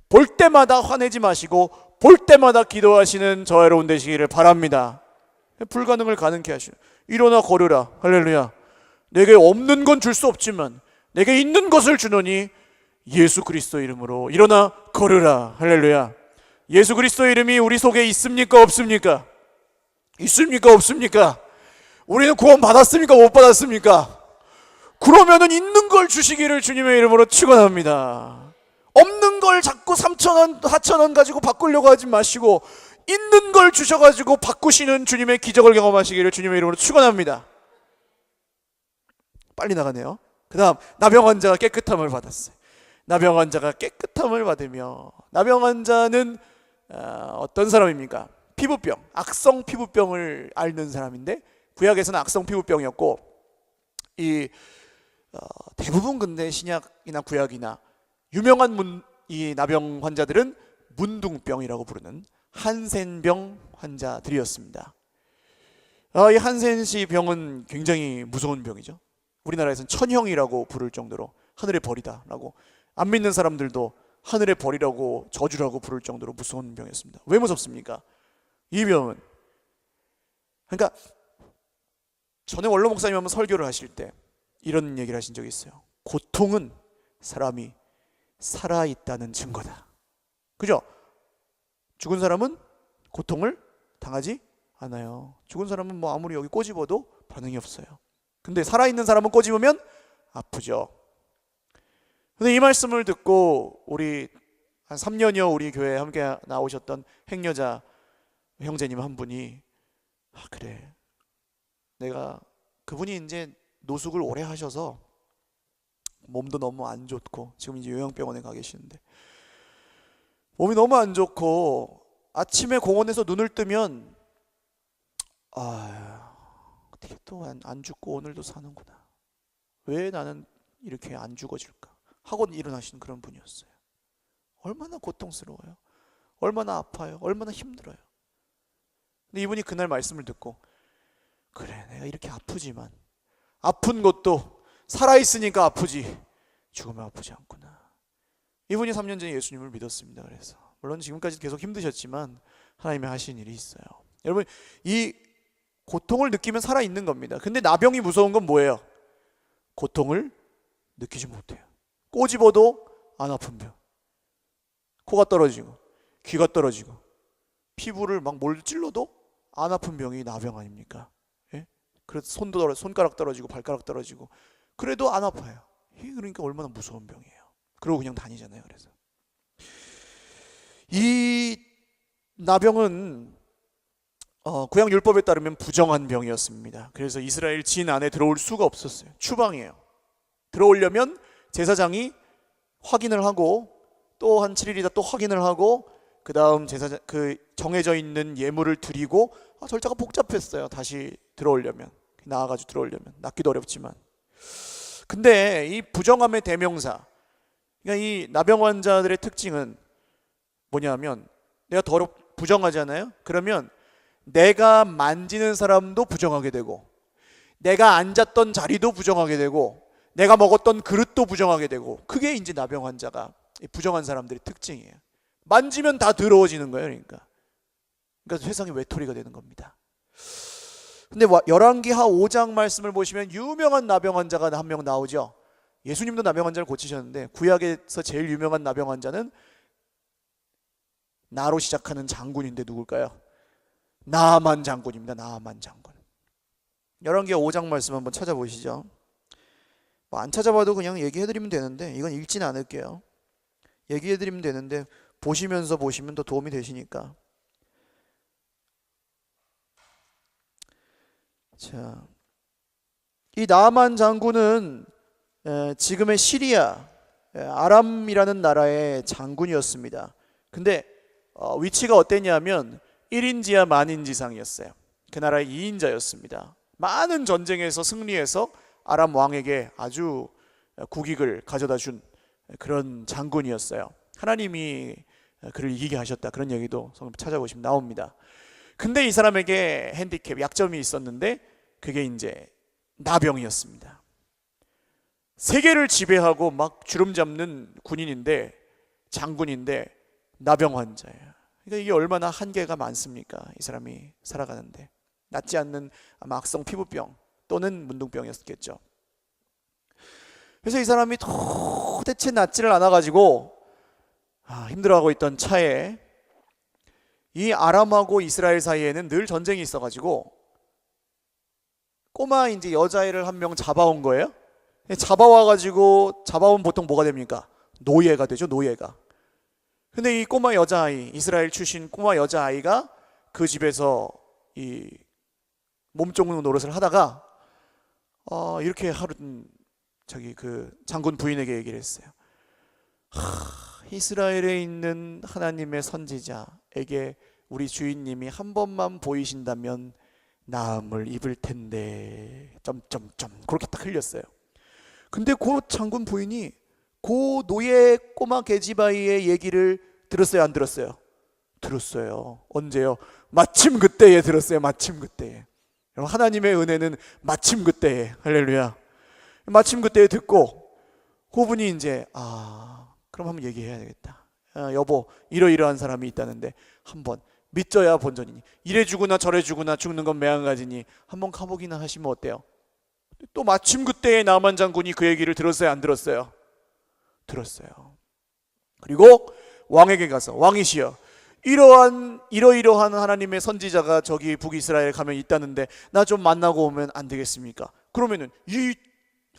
볼 때마다 화내지 마시고 볼 때마다 기도하시는 저와 여러분 되시기를 바랍니다. 불가능을 가능케 하시는, 일어나 걸으라. 할렐루야. 내게 없는 건 줄 수 없지만 내게 있는 것을 주노니 예수 그리스도 이름으로 일어나 걸으라. 할렐루야. 예수 그리스도 이름이 우리 속에 있습니까 없습니까? 있습니까 없습니까? 우리는 구원 받았습니까 못 받았습니까? 그러면은 있는 걸 주시기를 주님의 이름으로 축원합니다. 없는 걸 자꾸 3,000원 4,000원 가지고 바꾸려고 하지 마시고 있는 걸 주셔가지고 바꾸시는 주님의 기적을 경험하시기를 주님의 이름으로 축원합니다. 빨리 나가네요. 그 다음, 나병 환자가 깨끗함을 받았어요. 나병 환자가 깨끗함을 받으며, 나병 환자는 어떤 사람입니까? 피부병, 악성 피부병을 앓는 사람인데, 구약에서는 악성 피부병이었고, 대부분 근데 신약이나 구약이나 유명한 이 나병 환자들은 문둥병이라고 부르는 한센병 환자들이었습니다. 이 한센씨 병은 굉장히 무서운 병이죠. 우리나라에서는 천형이라고 부를 정도로 하늘의 벌이다라고, 안 믿는 사람들도 하늘의 벌이라고 저주라고 부를 정도로 무서운 병이었습니다. 왜 무섭습니까? 이 병은, 그러니까 전에 원로 목사님 한번 설교를 하실 때 이런 얘기를 하신 적이 있어요. 고통은 사람이 살아있다는 증거다. 그죠? 죽은 사람은 고통을 당하지 않아요. 죽은 사람은 뭐 아무리 여기 꼬집어도 반응이 없어요. 근데 살아있는 사람은 꼬집으면 아프죠. 근데 이 말씀을 듣고 우리 한 3년여 우리 교회에 함께 나오셨던 행여자 형제님 한 분이, 그래, 내가, 그분이 이제 노숙을 오래 하셔서 몸도 너무 안 좋고 지금 이제 요양병원에 가 계시는데 몸이 너무 안 좋고 아침에 공원에서 눈을 뜨면 어떻게 또 안 죽고 오늘도 사는구나, 왜 나는 이렇게 안 죽어질까 하고 일어나신 그런 분이었어요. 얼마나 고통스러워요. 얼마나 아파요. 얼마나 힘들어요. 근데 이분이 그날 말씀을 듣고, 그래, 내가 이렇게 아프지만 아픈 것도 살아있으니까 아프지 죽으면 아프지 않구나. 이분이 3년 전에 예수님을 믿었습니다. 그래서 물론 지금까지 계속 힘드셨지만 하나님이 하신 일이 있어요. 여러분, 이 고통을 느끼면 살아있는 겁니다. 근데 나병이 무서운 건 뭐예요? 고통을 느끼지 못해요. 꼬집어도 안 아픈 병, 코가 떨어지고 귀가 떨어지고 피부를 막 뭘 찔러도 안 아픈 병이 나병 아닙니까? 예? 그래서 손가락 떨어지고 발가락 떨어지고 그래도 안 아파요. 그러니까 얼마나 무서운 병이에요. 그러고 그냥 다니잖아요. 그래서 이 나병은 구약 율법에 따르면 부정한 병이었습니다. 그래서 이스라엘 진 안에 들어올 수가 없었어요. 추방이에요. 들어오려면 제사장이 확인을 하고 또 한 7일이다 또 확인을 하고 그 다음 제사장 그 정해져 있는 예물을 드리고, 절차가 복잡했어요. 다시 들어오려면, 나와가지고 들어오려면, 낫기도 어렵지만. 근데 이 부정함의 대명사, 그러니까 이 나병 환자들의 특징은 뭐냐면, 내가 부정하잖아요. 그러면 내가 만지는 사람도 부정하게 되고, 내가 앉았던 자리도 부정하게 되고, 내가 먹었던 그릇도 부정하게 되고, 그게 이제 나병 환자가 부정한 사람들의 특징이에요. 만지면 다 더러워지는 거예요. 그러니까 세상의 외톨이가 되는 겁니다. 근데 열왕기하 5장 말씀을 보시면 유명한 나병 환자가 한 명 나오죠. 예수님도 나병 환자를 고치셨는데 구약에서 제일 유명한 나병 환자는 나로 시작하는 장군인데 누굴까요? 나아만 장군입니다. 나아만 장군. 열왕기하 5장 말씀 한번 찾아보시죠. 안 찾아봐도 그냥 얘기해드리면 되는데 이건 읽지는 않을게요. 얘기해드리면 되는데 보시면 더 도움이 되시니까. 자, 이 나아만 장군은 지금의 시리아, 아람이라는 나라의 장군이었습니다. 근데 위치가 어땠냐면 1인지야 만인지상이었어요. 그 나라의 2인자였습니다. 많은 전쟁에서 승리해서 아람 왕에게 아주 국익을 가져다 준 그런 장군이었어요. 하나님이 그를 이기게 하셨다, 그런 얘기도 찾아보시면 나옵니다. 근데 이 사람에게 핸디캡, 약점이 있었는데 그게 이제 나병이었습니다. 세계를 지배하고 막 주름 잡는 군인인데, 장군인데 나병 환자예요. 그러니까 이게 얼마나 한계가 많습니까? 이 사람이 살아가는데. 낫지 않는 아마 악성 피부병 또는 문둥병이었겠죠. 그래서 이 사람이 도대체 낫지를 않아가지고 힘들어하고 있던 차에, 이 아람하고 이스라엘 사이에는 늘 전쟁이 있어가지고 꼬마 이제 여자애를 한 명 잡아온 거예요. 잡아온 보통 뭐가 됩니까? 노예가 되죠, 노예가. 근데 이 꼬마 여자아이, 이스라엘 출신 꼬마 여자아이가 그 집에서 이 몸종 노릇을 하다가 이렇게 하루는 그 장군 부인에게 얘기를 했어요. 이스라엘에 있는 하나님의 선지자에게 우리 주인님이 한 번만 보이신다면 나음을 입을 텐데 점점점 그렇게 딱 흘렸어요. 근데 그 장군 부인이 그 노예 꼬마 계집아이의 얘기를 들었어요, 안 들었어요? 들었어요. 언제요? 마침 그때에 들었어요. 마침 그때에. 하나님의 은혜는 마침 그때에, 할렐루야. 마침 그때에 듣고 그분이 이제 그럼 한번 얘기해야 되겠다. 여보, 이러이러한 사람이 있다는데 한번 믿져야 본전이니, 이래 주구나 저래 주구나 죽는 건 매한가지니 한번 가보기나 하시면 어때요? 또 마침 그때에 나만 장군이 그 얘기를 들었어요, 안 들었어요? 들었어요. 그리고 왕에게 가서, 왕이시여, 이러이러한 하나님의 선지자가 저기 북이스라엘 가면 있다는데 나 좀 만나고 오면 안 되겠습니까? 그러면은 이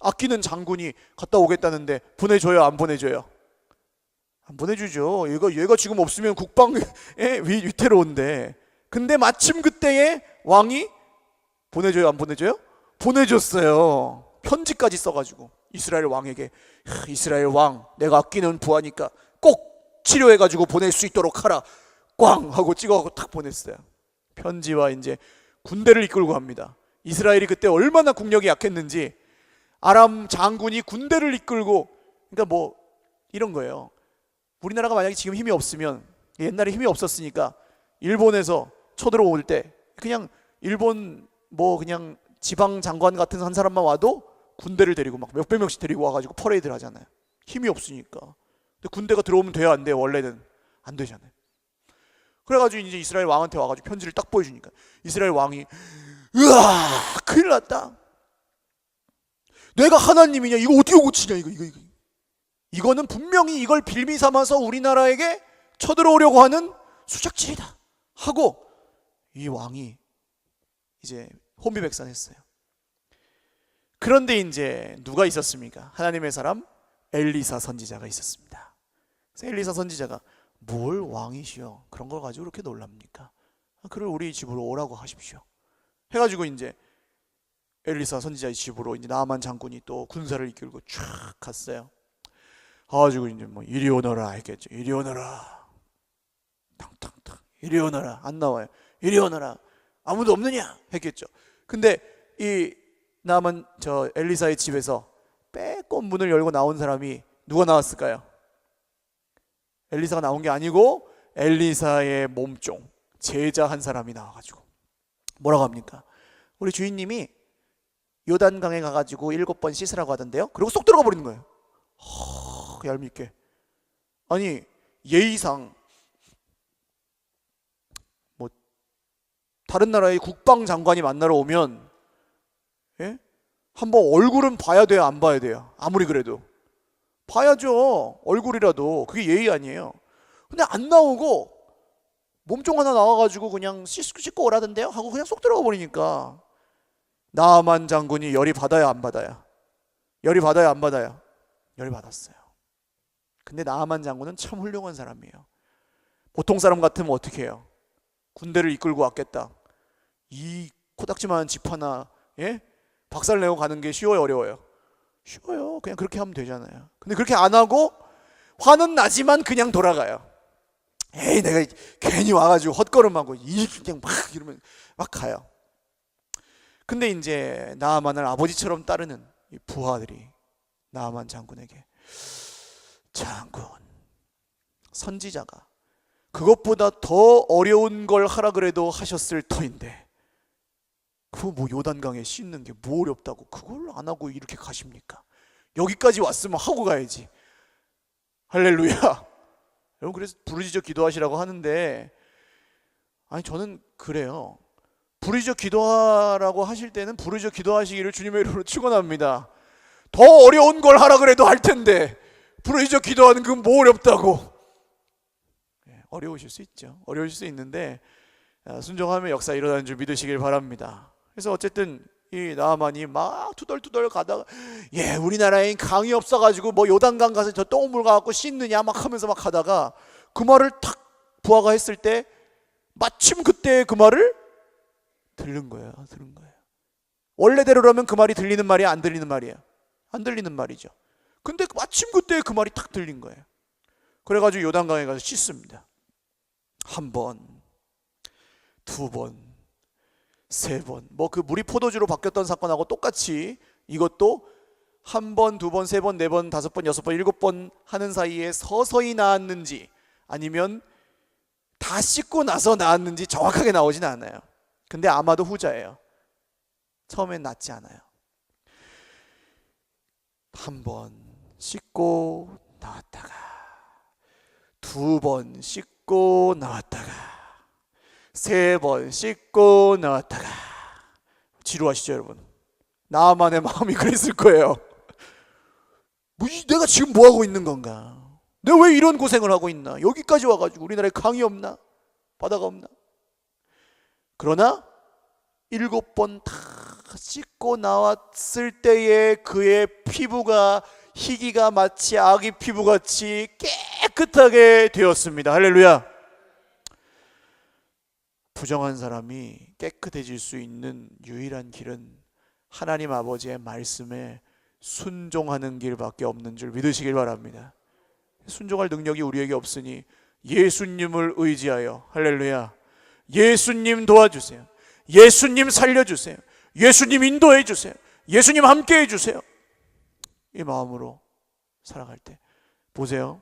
아끼는 장군이 갔다 오겠다는데 보내줘요, 안 보내줘요? 안 보내주죠. 얘가 지금 없으면 국방에 위태로운데. 근데 마침 그때에 왕이 보내줘요, 안 보내줘요? 보내줬어요. 편지까지 써가지고 이스라엘 왕에게, 이스라엘 왕, 내가 아끼는 부하니까 꼭 치료해가지고 보낼 수 있도록 하라. 꽝 하고 찍어가고 탁 보냈어요. 편지와 이제 군대를 이끌고 갑니다. 이스라엘이 그때 얼마나 국력이 약했는지 아람 장군이 군대를 이끌고, 그러니까 뭐 이런 거예요. 우리나라가 만약에 지금 힘이 없으면, 옛날에 힘이 없었으니까 일본에서 쳐들어올 때 그냥 일본 뭐 그냥 지방 장관 같은 한 사람만 와도 군대를 데리고 막 몇백 명씩 데리고 와가지고 퍼레이드를 하잖아요. 힘이 없으니까. 근데 군대가 들어오면 돼요, 안 돼요? 원래는 안 되잖아요. 그래가지고 이제 이스라엘 왕한테 와가지고 편지를 딱 보여주니까 이스라엘 왕이, 으아, 큰일 났다. 내가 하나님이냐? 이거 어떻게 고치냐? 이거는 분명히 이걸 빌미 삼아서 우리나라에게 쳐들어오려고 하는 수작질이다 하고 이 왕이 이제 혼비백산했어요. 그런데 이제 누가 있었습니까? 하나님의 사람 엘리사 선지자가 있었습니다. 그래서 엘리사 선지자가, 뭘 왕이시여 그런 걸 가지고 그렇게 놀랍니까? 그를 우리 집으로 오라고 하십시오 해가지고 이제 엘리사 선지자의 집으로 이제 나아만 장군이 또 군사를 이끌고 쫙 갔어요. 가지고 이제 뭐 이리 오너라 했겠죠. 이리 오너라, 탕탕탕, 이리 오너라. 안 나와요. 이리 오너라, 아무도 없느냐 했겠죠. 근데 이 나아만 저 엘리사의 집에서 빼꼼 문을 열고 나온 사람이 누가 나왔을까요? 엘리사가 나온 게 아니고 엘리사의 몸종 제자 한 사람이 나와가지고 뭐라고 합니까? 우리 주인님이 요단강에 가가지고 7번 씻으라고 하던데요. 그리고 쏙 들어가 버리는 거예요. 얄밉게. 아니 예의상 뭐 다른 나라의 국방장관이 만나러 오면 한번 얼굴은 봐야 돼요, 안 봐야 돼요? 아무리 그래도 봐야죠. 얼굴이라도. 그게 예의 아니에요. 근데 안 나오고 몸종 하나 나와가지고 그냥 씻고 오라던데요 하고 그냥 쏙 들어가 버리니까 나아만 장군이 열이 받아야 안 받아야? 열이 받아야 안 받아야? 열이 받았어요. 근데 나아만 장군은 참 훌륭한 사람이에요. 보통 사람 같으면 어떻게 해요? 군대를 이끌고 왔겠다. 이 코딱지만한 집 하나 박살내고 가는 게 쉬워요, 어려워요? 쉬워요. 그냥 그렇게 하면 되잖아요. 근데 그렇게 안 하고 화는 나지만 그냥 돌아가요. 에이 내가 괜히 와가지고 헛걸음하고 그냥 막 이러면 막 가요. 근데 이제 나아만을 아버지처럼 따르는 이 부하들이 나아만 장군에게, 장군, 선지자가 그것보다 더 어려운 걸 하라 그래도 하셨을 터인데 그거 뭐 요단강에 씻는 게 뭐 어렵다고 그걸 안 하고 이렇게 가십니까? 여기까지 왔으면 하고 가야지. 할렐루야. 여러분, 그래서 부르짖어 기도하시라고 하는데, 아니 저는 그래요. 부르짖어 기도하라고 하실 때는 부르짖어 기도하시기를 주님의 이름으로 축원합니다. 더 어려운 걸 하라 그래도 할 텐데 부르짖어 기도하는 건 뭐 어렵다고. 어려우실 수 있죠. 어려우실 수 있는데 순종하면 역사 일어나는 줄 믿으시길 바랍니다. 그래서 어쨌든 이 나아만이 막 투덜투덜 가다가, 우리나라엔 강이 없어가지고 뭐 요단강 가서 저 똥물 가갖고 씻느냐 막 하면서 막 가다가 그 말을 탁 부하가 했을 때 마침 그때 그 말을 들은 거예요. 원래대로라면 그 말이 들리는 말이야, 안 들리는 말이에요? 안 들리는 말이죠. 근데 마침 그때 그 말이 탁 들린 거예요. 그래가지고 요단강에 가서 씻습니다. 한 번, 두 번, 세 번. 뭐 그 물이 포도주로 바뀌었던 사건하고 똑같이 이것도 한 번, 두 번, 세 번, 네 번, 다섯 번, 여섯 번, 일곱 번 하는 사이에 서서히 나았는지 아니면 다 씻고 나서 나았는지 정확하게 나오진 않아요. 근데 아마도 후자예요. 처음엔 낫지 않아요. 한 번 씻고 나왔다가, 두 번 씻고 나왔다가, 세 번 씻고 나왔다가. 지루하시죠 여러분? 나만의 마음이 그랬을 거예요. 내가 지금 뭐 하고 있는 건가? 내가 왜 이런 고생을 하고 있나? 여기까지 와가지고 우리나라에 강이 없나? 바다가 없나? 그러나 7번 다 씻고 나왔을 때에 그의 피부가, 희기가 마치 아기 피부같이 깨끗하게 되었습니다. 할렐루야. 부정한 사람이 깨끗해질 수 있는 유일한 길은 하나님 아버지의 말씀에 순종하는 길밖에 없는 줄 믿으시길 바랍니다. 순종할 능력이 우리에게 없으니 예수님을 의지하여, 할렐루야, 예수님 도와주세요, 예수님 살려주세요, 예수님 인도해 주세요, 예수님 함께 해주세요, 이 마음으로 살아갈 때 보세요.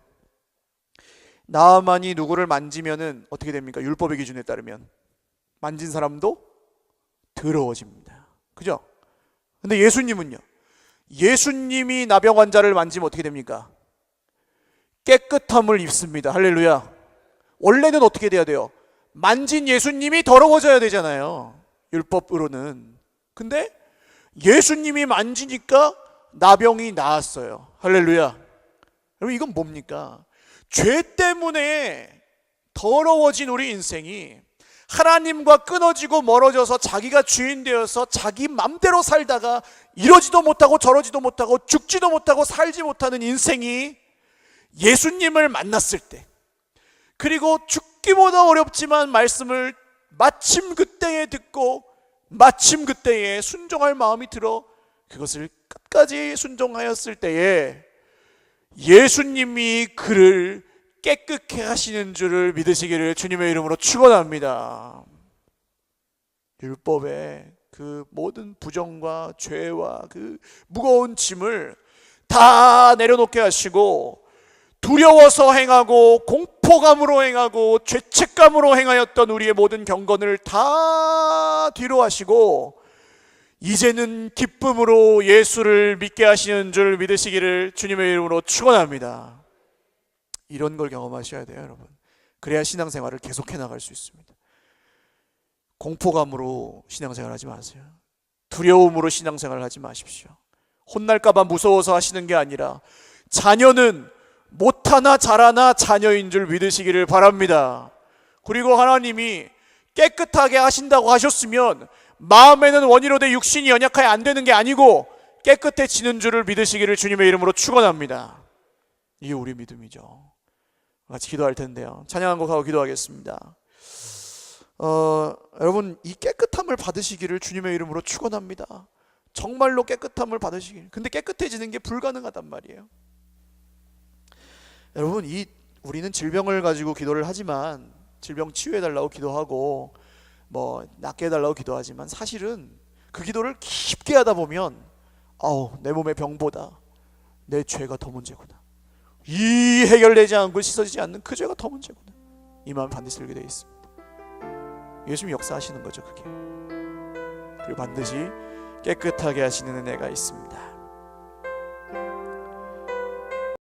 나아만이 누구를 만지면은 어떻게 됩니까? 율법의 기준에 따르면 만진 사람도 더러워집니다. 그죠? 근데 예수님은요, 예수님이 나병 환자를 만지면 어떻게 됩니까? 깨끗함을 입습니다. 할렐루야. 원래는 어떻게 돼야 돼요? 만진 예수님이 더러워져야 되잖아요, 율법으로는. 근데 예수님이 만지니까 나병이 나았어요. 할렐루야. 여러분, 이건 뭡니까? 죄 때문에 더러워진 우리 인생이 하나님과 끊어지고 멀어져서 자기가 주인 되어서 자기 맘대로 살다가 이러지도 못하고 저러지도 못하고 죽지도 못하고 살지 못하는 인생이 예수님을 만났을 때, 그리고 죽기보다 어렵지만 말씀을 마침 그때에 듣고 마침 그때에 순종할 마음이 들어 그것을 끝까지 순종하였을 때에 예수님이 그를 깨끗게 하시는 줄을 믿으시기를 주님의 이름으로 축원합니다. 율법의 그 모든 부정과 죄와 그 무거운 짐을 다 내려놓게 하시고, 두려워서 행하고 공포감으로 행하고 죄책감으로 행하였던 우리의 모든 경건을 다 뒤로 하시고 이제는 기쁨으로 예수를 믿게 하시는 줄 믿으시기를 주님의 이름으로 축원합니다. 이런 걸 경험하셔야 돼요, 여러분. 그래야 신앙생활을 계속해 나갈 수 있습니다. 공포감으로 신앙생활 하지 마세요. 두려움으로 신앙생활 하지 마십시오. 혼날까봐 무서워서 하시는 게 아니라 자녀는 못하나 잘하나 자녀인 줄 믿으시기를 바랍니다. 그리고 하나님이 깨끗하게 하신다고 하셨으면 마음에는 원이로되 육신이 연약하여 안 되는 게 아니고 깨끗해지는 줄을 믿으시기를 주님의 이름으로 축원합니다. 이게 우리 믿음이죠. 같이 기도할 텐데요. 찬양한 곡하고 기도하겠습니다. 여러분, 이 깨끗함을 받으시기를 주님의 이름으로 축원합니다. 정말로 깨끗함을 받으시길. 근데 깨끗해지는 게 불가능하단 말이에요. 여러분, 이 우리는 질병을 가지고 기도를 하지만, 질병 치유해달라고 기도하고 뭐 낫게 해달라고 기도하지만, 사실은 그 기도를 깊게 하다 보면 내 몸의 병보다 내 죄가 더 문제구나, 이 해결되지 않고 씻어지지 않는 그 죄가 더 문제구나, 이 마음 반드시 들게 되어 있습니다. 예수님이 역사하시는 거죠, 그게. 그리고 반드시 깨끗하게 하시는 은혜가 있습니다.